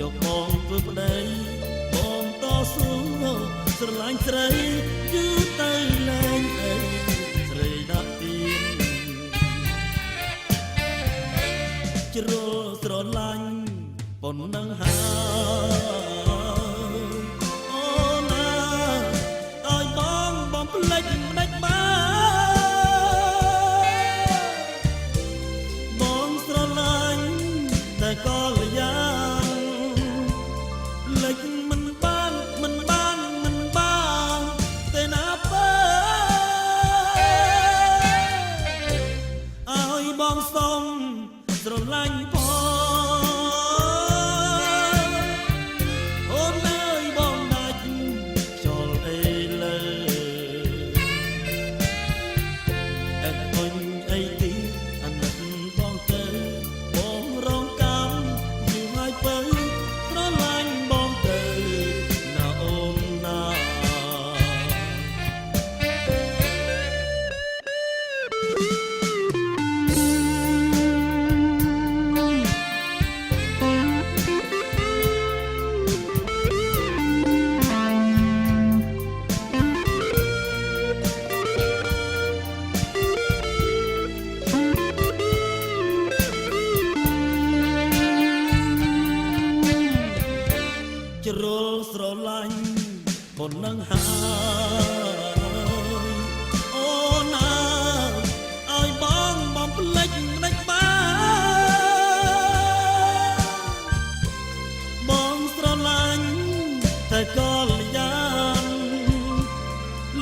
យកបងធ្វើប្តីបងតស៊ូស្រឡាញ់ស្រីយូរទៅលែងអីស្រីដាក់ទៀនជ្រុលស្រឡាញ់ប៉ុណ្ណឹងហើយអូណាឲ្យបងភ្លេចមិនដាច់បានបងស្រឡាញ់តែក៏ល្យ៉ាងលេចមិនបានទេណាបើឲ្យបងសុំស្រឡាញ់អូនអើយបងដាច់ខ្យល់អីលើអត់អុញអីទីអាណិតបងទៅបងរងកម្មយូរហើយបើស្រឡាញ់បងទៅណាអូនណាជ្រុលស្រឡាញ់ប៉ុណ្ណឹងហើយអូណាឲ្យបងភ្លេចមិនដាច់បានបងស្រឡាញ់តែក៏ល្យ៉ាង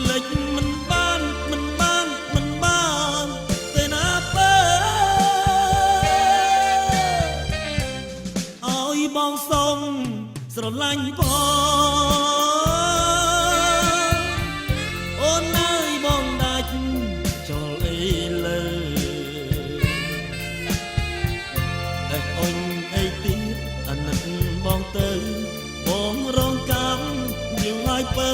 លេចមិនបានទេណាបើឲ្យបងសុំស្រឡាញ់បងអូនអើយបងដាច់ចោលអីលើតែអុញអីទៀតអាណិតបងទៅបងរងកម្មយូរហើយបើ